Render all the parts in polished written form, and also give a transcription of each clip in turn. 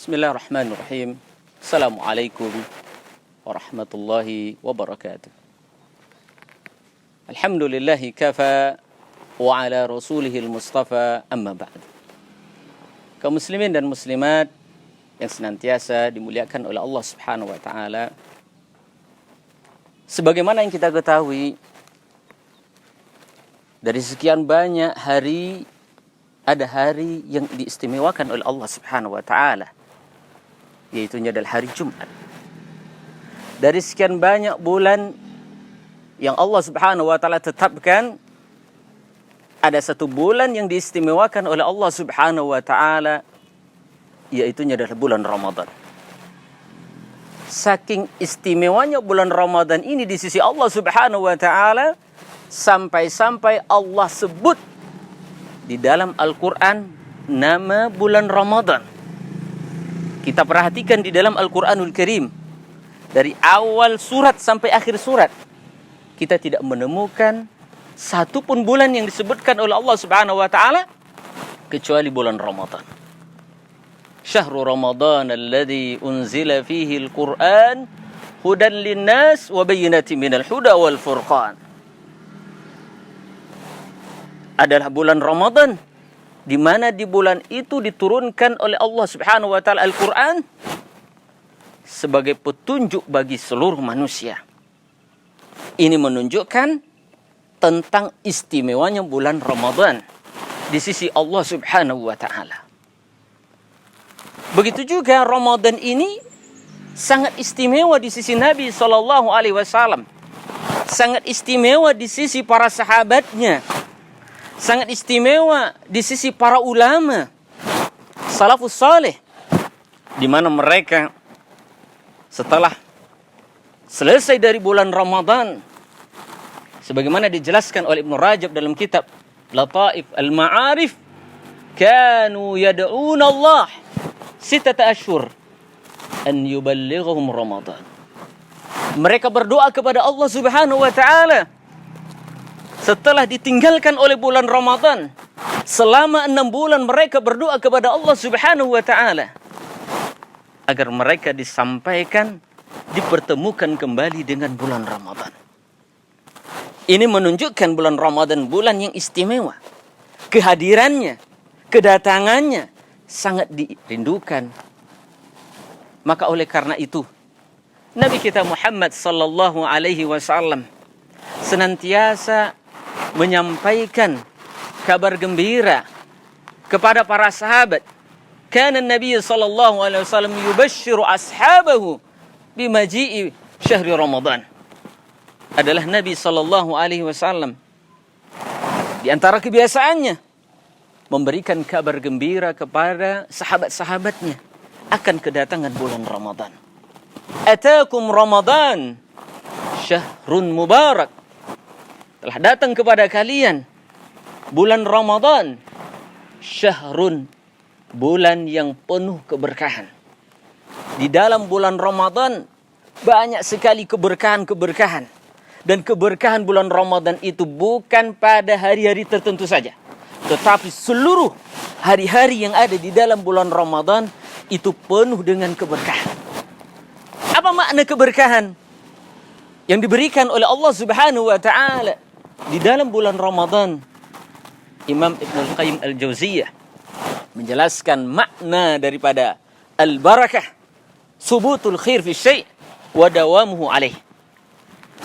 Bismillahirrahmanirrahim. Assalamualaikum warahmatullahi wabarakatuh. Alhamdulillahi kafa wa ala rasulihil mustafa amma ba'd. Kaum muslimin dan muslimat yang senantiasa dimuliakan oleh Allah Subhanahu wa taala. Sebagaimana yang kita ketahui, dari sekian banyak hari, ada hari yang diistimewakan oleh Allah Subhanahu wa taala, yaitu adalah hari Jumat. Dari sekian banyak bulan yang Allah Subhanahu wa taala tetapkan, ada satu bulan yang diistimewakan oleh Allah Subhanahu wa taala, yaitu adalah bulan Ramadan. Saking istimewanya bulan Ramadan ini di sisi Allah Subhanahu wa taala, sampai-sampai Allah sebut di dalam Al-Quran nama bulan Ramadan. Kita perhatikan di dalam Al-Quranul Karim, dari awal surat sampai akhir surat, kita tidak menemukan satu pun bulan yang disebutkan oleh Allah Subhanahu wa taala kecuali bulan Ramadan. Syahrul Ramadan alladzi unzila fihi al-Qur'an hudan linnas wa bayyinatin minal huda wal furqan. Adalah bulan Ramadan, di mana di bulan itu diturunkan oleh Allah Subhanahu wa taala Al-Qur'an sebagai petunjuk bagi seluruh manusia. Ini menunjukkan tentang istimewanya bulan Ramadan di sisi Allah Subhanahu wa taala. Begitu juga Ramadan ini sangat istimewa di sisi Nabi sallallahu alaihi wasallam. Sangat istimewa di sisi para sahabatnya. Sangat istimewa di sisi para ulama salafus saleh, di mana mereka setelah selesai dari bulan Ramadan, sebagaimana dijelaskan oleh Ibnu Rajab dalam kitab Lataif al-Ma'arif, kanu yad'una Allah sittata ashhur an yuballighahum Ramadan. Mereka berdoa kepada Allah Subhanahu wa taala setelah ditinggalkan oleh bulan Ramadan. Selama 6 bulan mereka berdoa kepada Allah Subhanahu wa taala agar mereka disampaikan, dipertemukan kembali dengan bulan Ramadan. Ini menunjukkan bulan Ramadan bulan yang istimewa. Kehadirannya, kedatangannya sangat dirindukan. Maka oleh karena itu, Nabi kita Muhammad sallallahu alaihi wasallam senantiasa menyampaikan kabar gembira kepada para sahabat. Kana Nabi sallallahu alaihi wasallam yubashshiru ashabahu bimaji'i syahri Ramadan. Adalah Nabi sallallahu alaihi wasallam di antara kebiasaannya memberikan kabar gembira kepada sahabat-sahabatnya akan kedatangan bulan Ramadan. Atakum Ramadan syahrun mubarak. Telah datang kepada kalian bulan Ramadan, syahrun, bulan yang penuh keberkahan. Di dalam bulan Ramadan banyak sekali keberkahan-keberkahan. Dan keberkahan bulan Ramadan itu bukan pada hari-hari tertentu saja, tetapi seluruh hari-hari yang ada di dalam bulan Ramadan itu penuh dengan keberkahan. Apa makna keberkahan yang diberikan oleh Allah Subhanahu wa taala di dalam bulan Ramadan? Imam Ibnul Qayyim Al-Jauziyah menjelaskan makna daripada al-barakah, subutul khair fi syai' wa dawamuhu alaih.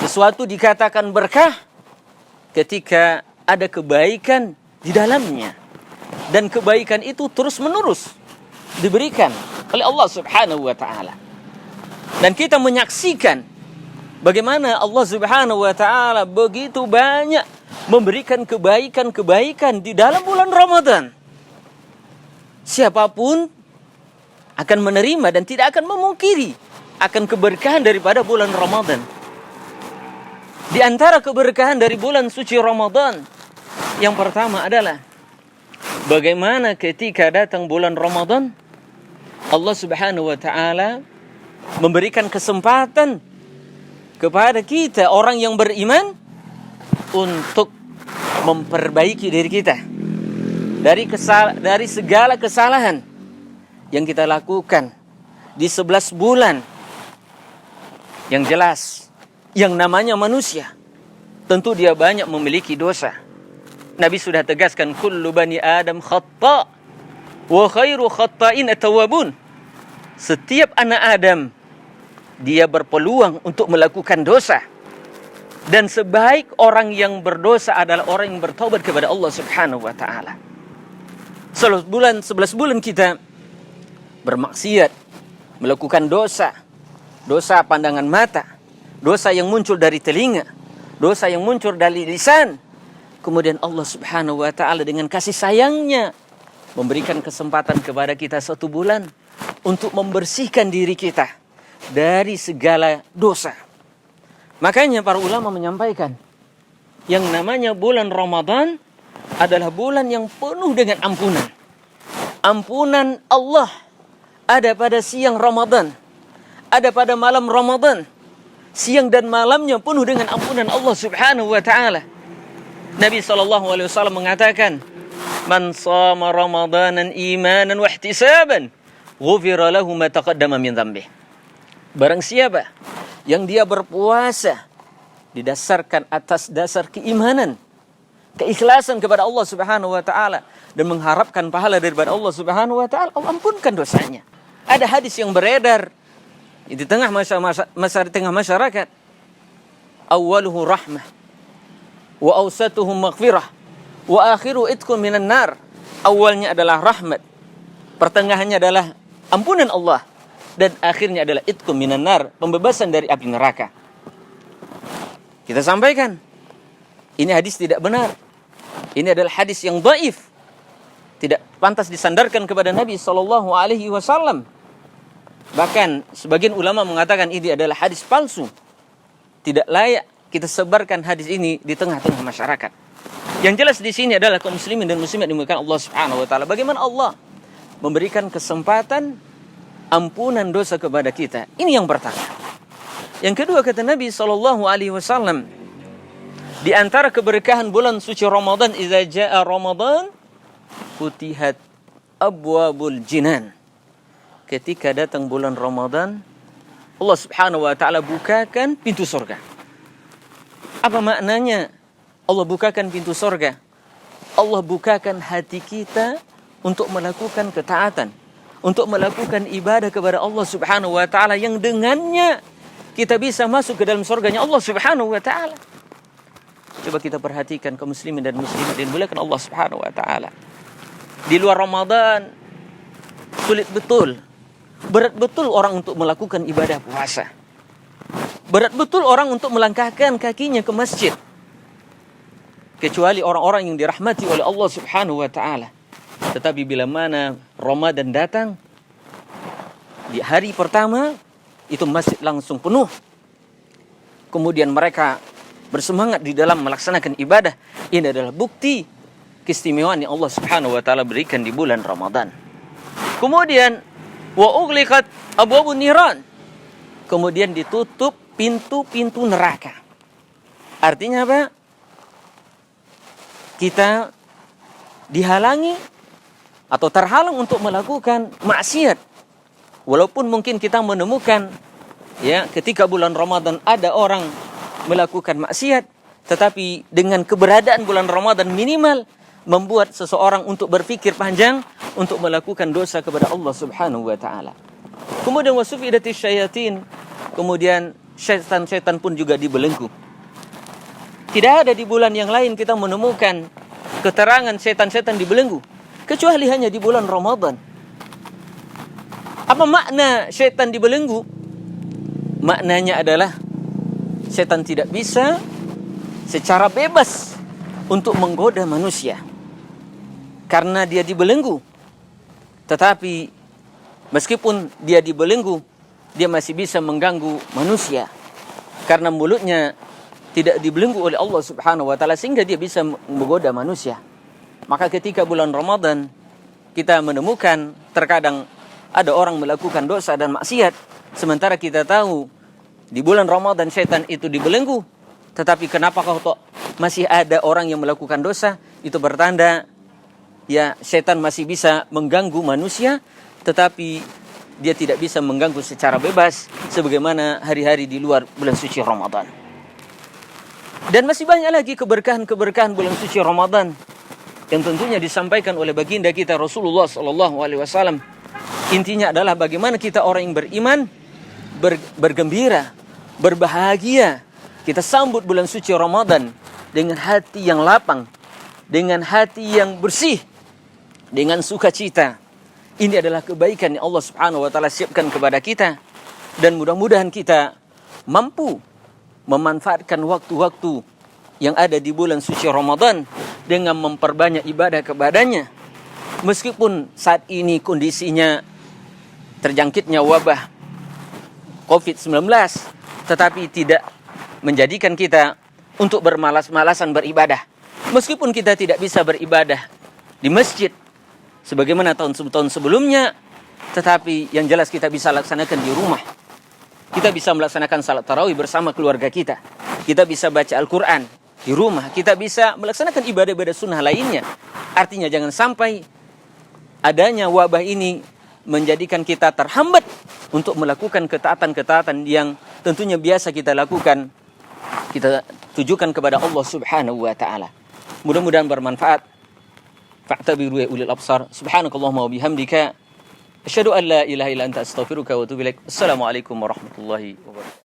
Sesuatu dikatakan berkah ketika ada kebaikan di dalamnya, dan kebaikan itu terus-menerus diberikan oleh Allah Subhanahu wa taala. Dan kita menyaksikan bagaimana Allah Subhanahu wa taala begitu banyak memberikan kebaikan-kebaikan di dalam bulan Ramadan. Siapapun akan menerima dan tidak akan memungkiri akan keberkahan daripada bulan Ramadan. Di antara keberkahan dari bulan suci Ramadan, yang pertama adalah bagaimana ketika datang bulan Ramadan, Allah Subhanahu wa taala memberikan kesempatan kepada kita orang yang beriman untuk memperbaiki diri kita dari segala kesalahan yang kita lakukan di 11 bulan, yang jelas, yang namanya manusia, tentu dia banyak memiliki dosa. Nabi sudah tegaskan, kullu bani Adam khata' wa khairu khata'in at-tawwabun. Setiap anak Adam, dia berpeluang untuk melakukan dosa. Dan sebaik orang yang berdosa adalah orang yang bertaubat kepada Allah Subhanahu wa ta'ala. 11 bulan kita bermaksiat, melakukan dosa. Dosa pandangan mata, dosa yang muncul dari telinga, dosa yang muncul dari lisan. Kemudian Allah Subhanahu wa ta'ala dengan kasih sayangnya memberikan kesempatan kepada kita 1 bulan untuk membersihkan diri kita dari segala dosa. Makanya para ulama menyampaikan, yang namanya bulan Ramadan adalah bulan yang penuh dengan ampunan. Ampunan Allah ada pada siang Ramadan, ada pada malam Ramadan. Siang dan malamnya penuh dengan ampunan Allah Subhanahu wa ta'ala. Nabi SAW mengatakan, man shama Ramadanan imanan wa ihtisaban, ghufira lahu ma taqaddama min dhanbih. Barang siapa yang dia berpuasa didasarkan atas dasar keimanan, keikhlasan kepada Allah Subhanahu wa ta'ala, dan mengharapkan pahala daripada Allah Subhanahu wa ta'ala, Allah ampunkan dosanya. Ada hadis yang beredar di tengah masyarakat, awwaluhu rahmah wa awsatuhu maghfirah wa akhiru itqun minan nar. Awalnya adalah rahmat, pertengahannya adalah ampunan Allah, dan akhirnya adalah itqun minan nar, pembebasan dari api neraka. Kita sampaikan, ini hadis tidak benar. Ini adalah hadis yang dhaif, tidak pantas disandarkan kepada Nabi SAW. Bahkan sebagian ulama mengatakan ini adalah hadis palsu. Tidak layak kita sebarkan hadis ini di tengah-tengah masyarakat. Yang jelas di sini adalah kaum muslimin dan muslimat dimuliakan Allah Subhanahu wa ta'ala. Bagaimana Allah memberikan kesempatan ampunan dosa kepada kita. Ini yang pertama. Yang kedua, kata Nabi SAW, di antara keberkahan bulan suci Ramadan, idza jaa Ramadan futihat abwabul jinan. Ketika datang bulan Ramadan, Allah Subhanahu wa ta'ala bukakan pintu surga. Apa maknanya Allah bukakan pintu surga? Allah bukakan hati kita untuk melakukan ketaatan, untuk melakukan ibadah kepada Allah Subhanahu wa ta'ala, yang dengannya kita bisa masuk ke dalam surganya Allah Subhanahu wa ta'ala. Coba kita perhatikan kaum muslimin dan muslimat yang dimuliakan Allah Subhanahu wa ta'ala. Di luar Ramadan sulit betul, berat betul orang untuk melakukan ibadah puasa. Berat betul orang untuk melangkahkan kakinya ke masjid. Kecuali orang-orang yang dirahmati oleh Allah Subhanahu wa ta'ala. Tetapi bila mana Ramadan datang, di hari pertama itu masjid langsung penuh. Kemudian mereka bersemangat di dalam melaksanakan ibadah. Ini adalah bukti keistimewaan yang Allah Subhanahu wa ta'ala berikan di bulan Ramadan. Kemudian wa ughliqat abwabun niran. Kemudian ditutup pintu-pintu neraka. Artinya apa? Kita dihalangi atau terhalang untuk melakukan maksiat. Walaupun mungkin kita menemukan, ya, ketika bulan Ramadan ada orang melakukan maksiat, tetapi dengan keberadaan bulan Ramadan minimal membuat seseorang untuk berpikir panjang untuk melakukan dosa kepada Allah Subhanahu wa ta'ala. Kemudian wasufidatis syayatin, kemudian syaitan-syaitan pun juga dibelenggu. Tidak ada di bulan yang lain kita menemukan keterangan syaitan-syaitan dibelenggu, kecuali hanya di bulan Ramadan. Apa makna syaitan dibelenggu? Maknanya adalah syaitan tidak bisa secara bebas untuk menggoda manusia karena dia dibelenggu. Tetapi meskipun dia dibelenggu, dia masih bisa mengganggu manusia karena mulutnya tidak dibelenggu oleh Allah Subhanahu wa ta'ala, sehingga dia bisa menggoda manusia. Maka ketika bulan Ramadan kita menemukan terkadang ada orang melakukan dosa dan maksiat, sementara kita tahu di bulan Ramadan syaitan itu dibelenggu, tetapi kenapa kok masih ada orang yang melakukan dosa? Itu bertanda ya syaitan masih bisa mengganggu manusia tetapi dia tidak bisa mengganggu secara bebas sebagaimana hari-hari di luar bulan suci Ramadan. Dan masih banyak lagi keberkahan-keberkahan bulan suci Ramadan yang tentunya disampaikan oleh baginda kita Rasulullah SAW. Intinya adalah bagaimana kita orang yang beriman bergembira, berbahagia. Kita sambut bulan suci Ramadan dengan hati yang lapang, dengan hati yang bersih, dengan sukacita. Ini adalah kebaikan yang Allah Subhanahu wa taala siapkan kepada kita, dan mudah-mudahan kita mampu memanfaatkan waktu-waktu yang ada di bulan suci Ramadan dengan memperbanyak ibadah kepadanya. Meskipun saat ini kondisinya terjangkitnya wabah COVID-19, tetapi tidak menjadikan kita untuk bermalas-malasan beribadah. Meskipun kita tidak bisa beribadah di masjid sebagaimana tahun-tahun sebelumnya, tetapi yang jelas kita bisa laksanakan di rumah. Kita bisa melaksanakan salat tarawih bersama keluarga kita. Kita bisa baca Al-Quran di rumah. Kita bisa melaksanakan ibadah-ibadah sunnah lainnya. Artinya jangan sampai adanya wabah ini menjadikan kita terhambat untuk melakukan ketaatan-ketaatan yang tentunya biasa kita lakukan. Kita tujukan kepada Allah Subhanahu wa taala. Mudah-mudahan bermanfaat. Fa'tabiru ya ulil absar. Subhanakallahumma wa bihamdika asyhadu an la ilaha illa anta astaghfiruka wa atubu ilaik. Assalamualaikum warahmatullahi wabarakatuh.